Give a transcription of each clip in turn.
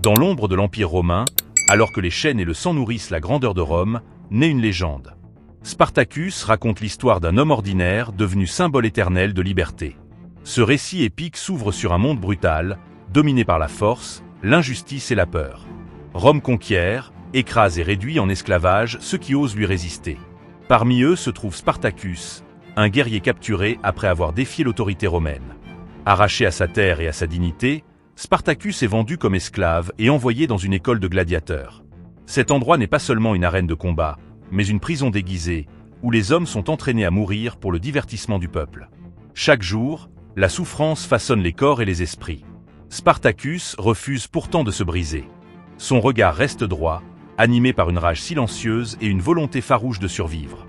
Dans l'ombre de l'Empire romain, alors que les chaînes et le sang nourrissent la grandeur de Rome, naît une légende. Spartacus raconte l'histoire d'un homme ordinaire devenu symbole éternel de liberté. Ce récit épique s'ouvre sur un monde brutal, dominé par la force, l'injustice et la peur. Rome conquiert, écrase et réduit en esclavage ceux qui osent lui résister. Parmi eux se trouve Spartacus, un guerrier capturé après avoir défié l'autorité romaine. Arraché à sa terre et à sa dignité, Spartacus est vendu comme esclave et envoyé dans une école de gladiateurs. Cet endroit n'est pas seulement une arène de combat, mais une prison déguisée, où les hommes sont entraînés à mourir pour le divertissement du peuple. Chaque jour, la souffrance façonne les corps et les esprits. Spartacus refuse pourtant de se briser. Son regard reste droit, animé par une rage silencieuse et une volonté farouche de survivre.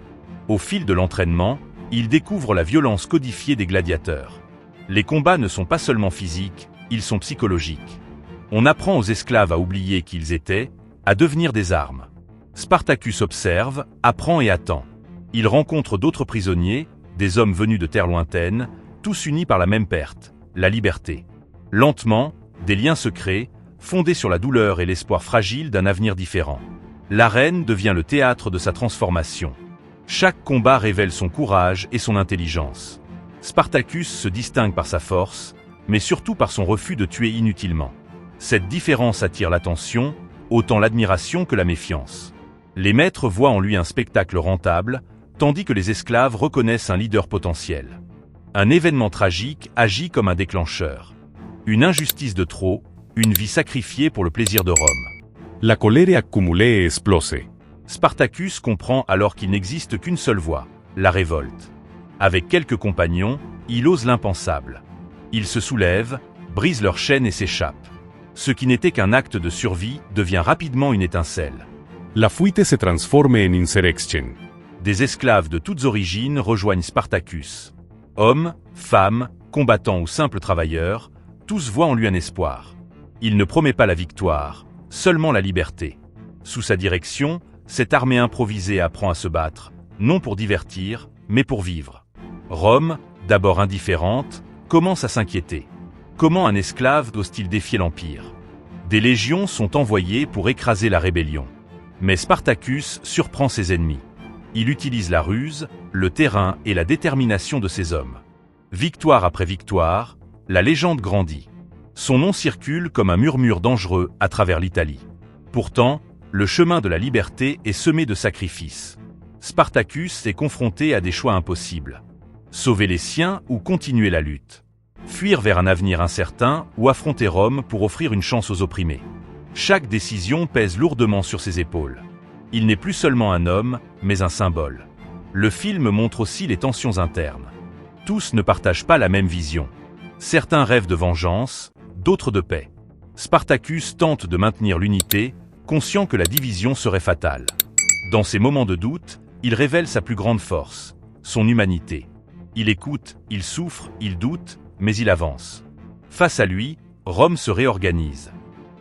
Au fil de l'entraînement, il découvre la violence codifiée des gladiateurs. Les combats ne sont pas seulement physiques, ils sont psychologiques. On apprend aux esclaves à oublier qui ils étaient, à devenir des armes. Spartacus observe, apprend et attend. Il rencontre d'autres prisonniers, des hommes venus de terres lointaines, tous unis par la même perte, la liberté. Lentement, des liens se créent, fondés sur la douleur et l'espoir fragile d'un avenir différent. L'arène devient le théâtre de sa transformation. Chaque combat révèle son courage et son intelligence. Spartacus se distingue par sa force, mais surtout par son refus de tuer inutilement. Cette différence attire l'attention, autant l'admiration que la méfiance. Les maîtres voient en lui un spectacle rentable, tandis que les esclaves reconnaissent un leader potentiel. Un événement tragique agit comme un déclencheur. Une injustice de trop, une vie sacrifiée pour le plaisir de Rome. La colère accumulée explose. Spartacus comprend alors qu'il n'existe qu'une seule voie, la révolte. Avec quelques compagnons, il ose l'impensable. Il se soulève, brise leurs chaînes et s'échappe. Ce qui n'était qu'un acte de survie devient rapidement une étincelle. La fuite se transforme en insurrection. Des esclaves de toutes origines rejoignent Spartacus. Hommes, femmes, combattants ou simples travailleurs, tous voient en lui un espoir. Il ne promet pas la victoire, seulement la liberté. Sous sa direction, cette armée improvisée apprend à se battre, non pour divertir, mais pour vivre. Rome, d'abord indifférente, commence à s'inquiéter. Comment un esclave ose-t-il défier l'Empire? Des légions sont envoyées pour écraser la rébellion. Mais Spartacus surprend ses ennemis. Il utilise la ruse, le terrain et la détermination de ses hommes. Victoire après victoire, la légende grandit. Son nom circule comme un murmure dangereux à travers l'Italie. Pourtant, le chemin de la liberté est semé de sacrifices. Spartacus est confronté à des choix impossibles. Sauver les siens ou continuer la lutte. Fuir vers un avenir incertain ou affronter Rome pour offrir une chance aux opprimés. Chaque décision pèse lourdement sur ses épaules. Il n'est plus seulement un homme, mais un symbole. Le film montre aussi les tensions internes. Tous ne partagent pas la même vision. Certains rêvent de vengeance, d'autres de paix. Spartacus tente de maintenir l'unité, conscient que la division serait fatale. Dans ces moments de doute, il révèle sa plus grande force, son humanité. Il écoute, il souffre, il doute, mais il avance. Face à lui, Rome se réorganise.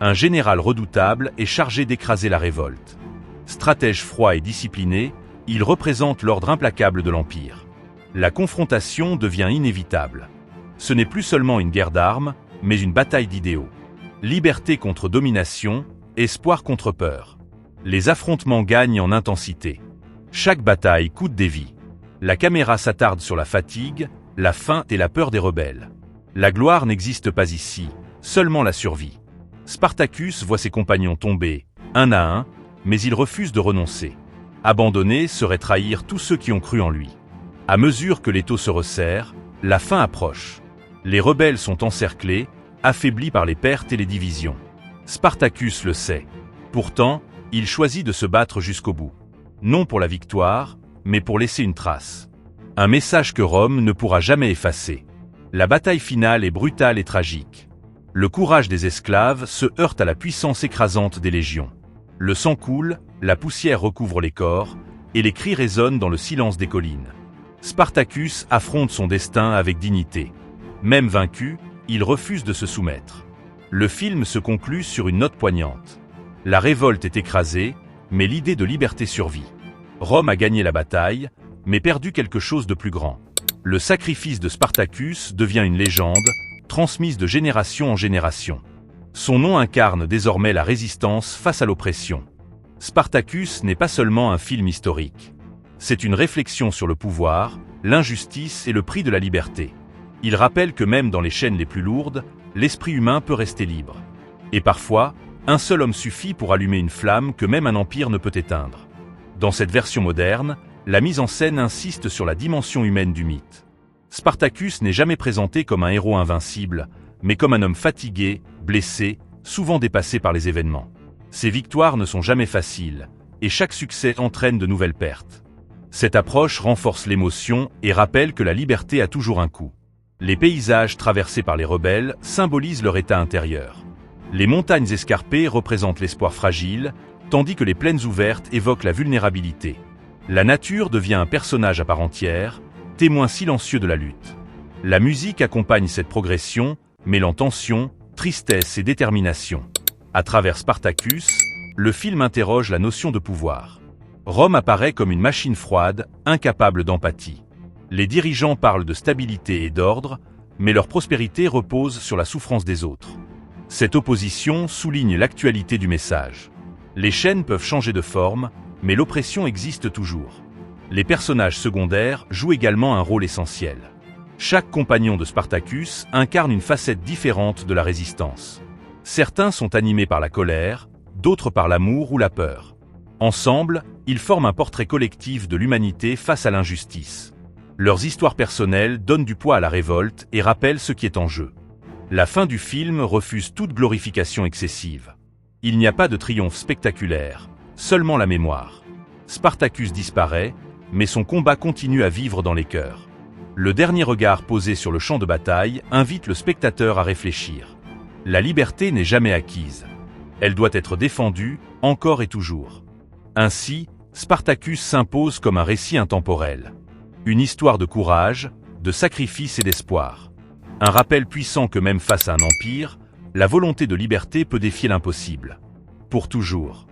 Un général redoutable est chargé d'écraser la révolte. Stratège froid et discipliné, il représente l'ordre implacable de l'Empire. La confrontation devient inévitable. Ce n'est plus seulement une guerre d'armes, mais une bataille d'idéaux. Liberté contre domination, espoir contre peur. Les affrontements gagnent en intensité. Chaque bataille coûte des vies. La caméra s'attarde sur la fatigue, la faim et la peur des rebelles. La gloire n'existe pas ici, seulement la survie. Spartacus voit ses compagnons tomber, un à un, mais il refuse de renoncer. Abandonner serait trahir tous ceux qui ont cru en lui. À mesure que l'étau se resserre, la fin approche. Les rebelles sont encerclés, affaiblis par les pertes et les divisions. Spartacus le sait. Pourtant, il choisit de se battre jusqu'au bout. Non pour la victoire, mais pour laisser une trace. Un message que Rome ne pourra jamais effacer. La bataille finale est brutale et tragique. Le courage des esclaves se heurte à la puissance écrasante des légions. Le sang coule, la poussière recouvre les corps, et les cris résonnent dans le silence des collines. Spartacus affronte son destin avec dignité. Même vaincu, il refuse de se soumettre. Le film se conclut sur une note poignante. La révolte est écrasée, mais l'idée de liberté survit. Rome a gagné la bataille, mais perdu quelque chose de plus grand. Le sacrifice de Spartacus devient une légende, transmise de génération en génération. Son nom incarne désormais la résistance face à l'oppression. Spartacus n'est pas seulement un film historique. C'est une réflexion sur le pouvoir, l'injustice et le prix de la liberté. Il rappelle que même dans les chaînes les plus lourdes, l'esprit humain peut rester libre. Et parfois, un seul homme suffit pour allumer une flamme que même un empire ne peut éteindre. Dans cette version moderne, la mise en scène insiste sur la dimension humaine du mythe. Spartacus n'est jamais présenté comme un héros invincible, mais comme un homme fatigué, blessé, souvent dépassé par les événements. Ses victoires ne sont jamais faciles, et chaque succès entraîne de nouvelles pertes. Cette approche renforce l'émotion et rappelle que la liberté a toujours un coût. Les paysages traversés par les rebelles symbolisent leur état intérieur. Les montagnes escarpées représentent l'espoir fragile, tandis que les plaines ouvertes évoquent la vulnérabilité. La nature devient un personnage à part entière, témoin silencieux de la lutte. La musique accompagne cette progression, mêlant tension, tristesse et détermination. À travers Spartacus, le film interroge la notion de pouvoir. Rome apparaît comme une machine froide, incapable d'empathie. Les dirigeants parlent de stabilité et d'ordre, mais leur prospérité repose sur la souffrance des autres. Cette opposition souligne l'actualité du message. Les chaînes peuvent changer de forme, mais l'oppression existe toujours. Les personnages secondaires jouent également un rôle essentiel. Chaque compagnon de Spartacus incarne une facette différente de la résistance. Certains sont animés par la colère, d'autres par l'amour ou la peur. Ensemble, ils forment un portrait collectif de l'humanité face à l'injustice. Leurs histoires personnelles donnent du poids à la révolte et rappellent ce qui est en jeu. La fin du film refuse toute glorification excessive. Il n'y a pas de triomphe spectaculaire, seulement la mémoire. Spartacus disparaît, mais son combat continue à vivre dans les cœurs. Le dernier regard posé sur le champ de bataille invite le spectateur à réfléchir. La liberté n'est jamais acquise. Elle doit être défendue, encore et toujours. Ainsi, Spartacus s'impose comme un récit intemporel. Une histoire de courage, de sacrifice et d'espoir. Un rappel puissant que même face à un empire, la volonté de liberté peut défier l'impossible. Pour toujours.